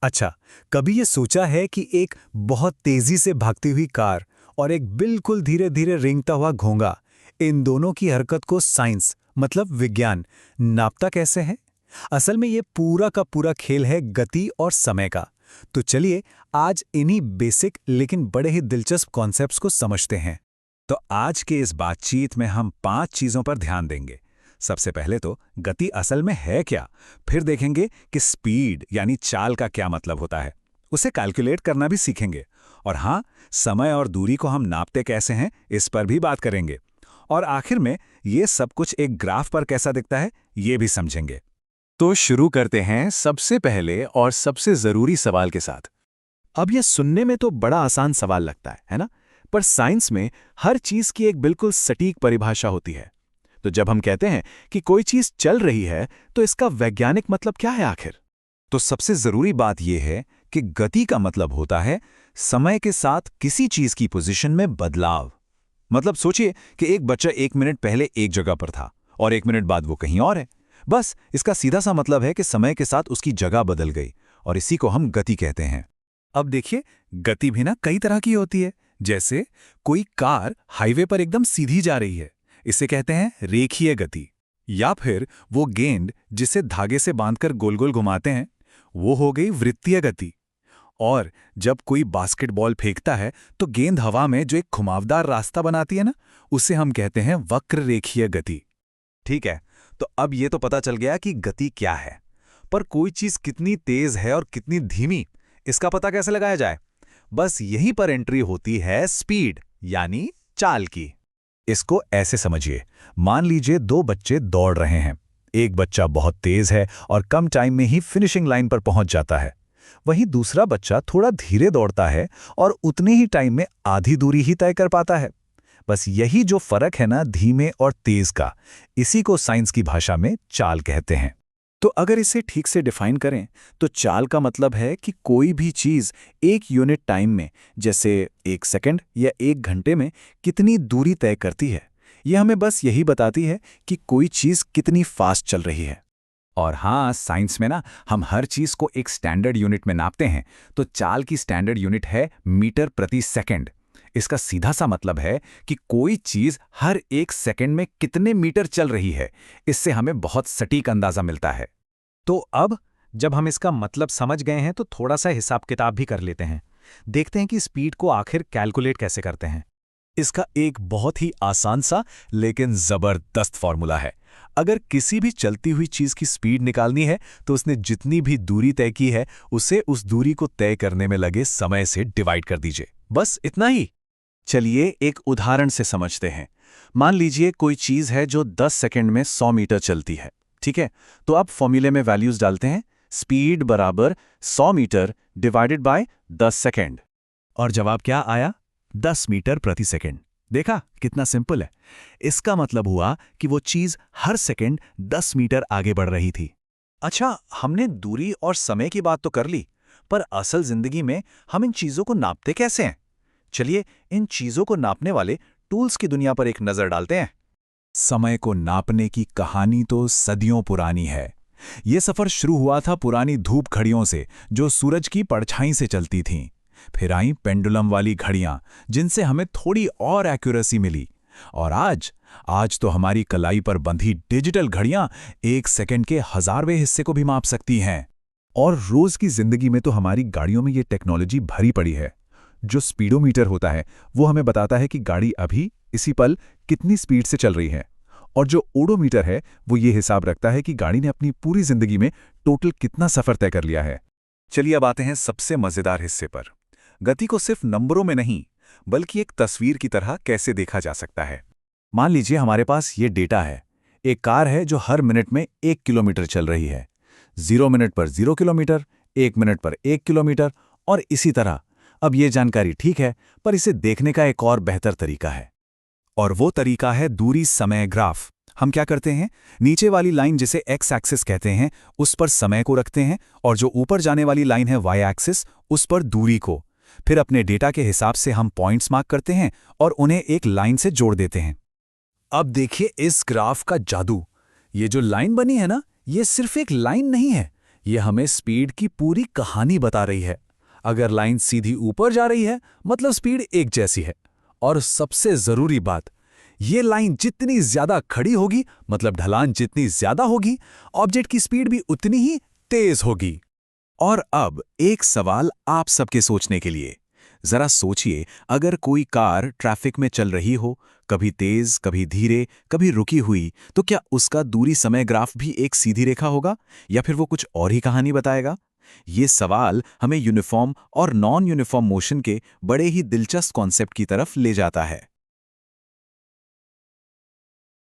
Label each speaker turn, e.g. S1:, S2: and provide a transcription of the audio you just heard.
S1: अच्छा, कभी ये सोचा है कि एक बहुत तेजी से भागती हुई कार और एक बिल्कुल धीरे धीरे रेंगता हुआ घोंगा, इन दोनों की हरकत को साइंस मतलब विज्ञान नापता कैसे है? असल में ये पूरा का पूरा खेल है गति और समय का। तो चलिए आज इन्हीं बेसिक लेकिन बड़े ही दिलचस्प कॉन्सेप्ट्स को समझते हैं। तो आज के इस बातचीत में हम 5 चीजों पर ध्यान देंगे। सबसे पहले तो गति असल में है क्या, फिर देखेंगे कि स्पीड यानी चाल का क्या मतलब होता है, उसे कैलकुलेट करना भी सीखेंगे। और हाँ, समय और दूरी को हम नापते कैसे हैं इस पर भी बात करेंगे। और आखिर में ये सब कुछ एक ग्राफ पर कैसा दिखता है ये भी समझेंगे।
S2: तो शुरू करते हैं सबसे पहले और सबसे जरूरी सवाल के साथ। अब यह सुनने में तो बड़ा आसान सवाल लगता है ना? पर साइंस में हर चीज की एक बिल्कुल सटीक परिभाषा होती है। तो जब हम कहते हैं कि कोई चीज चल रही है, तो इसका वैज्ञानिक मतलब क्या है आखिर?
S1: तो सबसे जरूरी बात यह है कि गति का मतलब होता है समय के साथ किसी चीज की पोजीशन में बदलाव। मतलब सोचिए कि एक बच्चा 1 मिनट पहले एक जगह पर था और 1 मिनट बाद वो कहीं और है। बस इसका सीधा सा मतलब है कि समय के साथ उसकी जगह बदल गई और इसी को हम गति कहते हैं। अब देखिए, गति भी ना कई तरह की होती है। जैसे कोई कार हाईवे पर एकदम सीधी जा रही है, इसे कहते हैं रेखीय गति। या फिर वो गेंद जिसे धागे से बांधकर गोल गोल घुमाते हैं, वो हो गई वृत्तीय गति। और जब कोई बास्केटबॉल फेंकता है तो गेंद हवा में जो एक घुमावदार रास्ता बनाती है ना, उसे हम कहते हैं वक्र रेखीय गति। ठीक है, तो अब ये तो पता चल गया कि गति क्या है। पर कोई चीज कितनी तेज है और कितनी धीमी, इसका पता कैसे लगाया जाए? बस यहीं पर एंट्री होती है स्पीड यानी चाल की। इसको ऐसे समझिए, मान लीजिए 2 बच्चे दौड़ रहे हैं। एक बच्चा बहुत तेज है और कम टाइम में ही फिनिशिंग लाइन पर पहुंच जाता है। वहीं दूसरा बच्चा थोड़ा धीरे दौड़ता है और उतने ही टाइम में आधी दूरी ही तय कर पाता है। बस यही जो फर्क है ना धीमे और तेज का, इसी को साइंस की भाषा में चाल कहते हैं। तो अगर इसे ठीक से डिफाइन करें तो चाल का मतलब है कि कोई भी चीज एक यूनिट टाइम में, जैसे 1 सेकंड या 1 घंटे में कितनी दूरी तय करती है। यह हमें बस यही बताती है कि कोई चीज कितनी फास्ट चल रही है। और हाँ, साइंस में ना हम हर चीज को एक स्टैंडर्ड यूनिट में नापते हैं। तो चाल की स्टैंडर्ड यूनिट है मीटर प्रति सेकंड। इसका सीधा सा मतलब है कि कोई चीज हर 1 सेकंड में कितने मीटर चल रही है। इससे हमें बहुत सटीक अंदाजा मिलता है। तो अब जब हम इसका मतलब समझ गए हैं तो थोड़ा सा हिसाब किताब भी कर लेते हैं। देखते हैं कि स्पीड को आखिर कैलकुलेट कैसे करते हैं। इसका एक बहुत ही आसान सा लेकिन जबरदस्त फॉर्मूला है। अगर किसी भी चलती हुई चीज की स्पीड निकालनी है तो उसने जितनी भी दूरी तय की है उसे उस दूरी को तय करने में लगे समय से डिवाइड कर दीजिए। बस इतना ही। चलिए एक उदाहरण से समझते हैं। मान लीजिए कोई चीज है जो 10 सेकंड में 100 मीटर चलती है। ठीक है, तो आप फॉर्मूले में वैल्यूज डालते हैं, स्पीड बराबर 100 मीटर डिवाइडेड बाय 10 सेकंड। और जवाब क्या आया? 10 मीटर प्रति सेकंड। देखा कितना सिंपल है। इसका मतलब हुआ कि वो चीज हर सेकंड 10 मीटर आगे बढ़ रही थी। अच्छा, हमने दूरी और समय की बात तो कर ली, पर असल जिंदगी में हम इन चीजों को नापते कैसे हैं? चलिए इन चीजों को नापने वाले टूल्स की दुनिया पर एक नजर डालते हैं। समय को नापने की कहानी तो सदियों पुरानी है। ये सफर शुरू हुआ था पुरानी धूप घड़ियों से जो सूरज की परछाई से चलती थीं। फिर आई पेंडुलम वाली घड़ियां जिनसे हमें थोड़ी और एक्यूरेसी मिली। और आज तो हमारी कलाई पर बंधी डिजिटल घड़ियां 1 सेकंड के 1000वें हिस्से को भी माप सकती हैं। और रोज की जिंदगी में तो हमारी गाड़ियों में ये टेक्नोलॉजी भरी पड़ी है। जो स्पीडोमीटर होता है वो हमें बताता है कि गाड़ी अभी इसी पल कितनी स्पीड से चल रही है। और जो ओडोमीटर है वो ये हिसाब रखता है कि गाड़ी ने अपनी पूरी जिंदगी में टोटल कितना सफर तय कर लिया है। चलिए अब आते हैं सबसे मजेदार हिस्से पर। गति को सिर्फ नंबरों में नहीं बल्कि एक तस्वीर की तरह कैसे देखा जा सकता है। मान लीजिए हमारे पास ये डेटा है। एक कार है जो हर मिनट में 1 किलोमीटर चल रही है। 0 मिनट पर 0 किलोमीटर, 1 मिनट पर 1 किलोमीटर और इसी तरह। अब ये जानकारी ठीक है, पर इसे देखने का एक और बेहतर तरीका है। और वो तरीका है दूरी समय ग्राफ। हम क्या करते हैं, नीचे वाली लाइन जिसे एक्स एक्सिस कहते हैं उस पर समय को रखते हैं और जो ऊपर जाने वाली लाइन है वाई एक्सिस उस पर दूरी को। फिर अपने डेटा के हिसाब से हम पॉइंट्स मार्क करते हैं और उन्हें एक लाइन से जोड़ देते हैं। अब देखिए इस ग्राफ का जादू। ये जो लाइन बनी है ना, ये सिर्फ एक लाइन नहीं है,
S2: ये हमें स्पीड की पूरी कहानी बता रही है। अगर लाइन सीधी ऊपर जा रही है मतलब स्पीड एक जैसी है। और सबसे जरूरी बात, ये लाइन जितनी ज्यादा खड़ी होगी मतलब ढलान जितनी ज्यादा होगी, ऑब्जेक्ट की स्पीड भी उतनी ही तेज होगी। और अब एक सवाल आप सबके सोचने के लिए। जरा सोचिए, अगर कोई कार ट्रैफिक में चल रही हो, कभी तेज, कभी धीरे, कभी रुकी हुई, तो क्या उसका दूरी समय ग्राफ भी एक सीधी रेखा होगा या फिर वो कुछ और ही कहानी बताएगा? ये सवाल हमें यूनिफॉर्म और नॉन यूनिफॉर्म मोशन के बड़े ही दिलचस्प कॉन्सेप्ट की तरफ ले जाता है।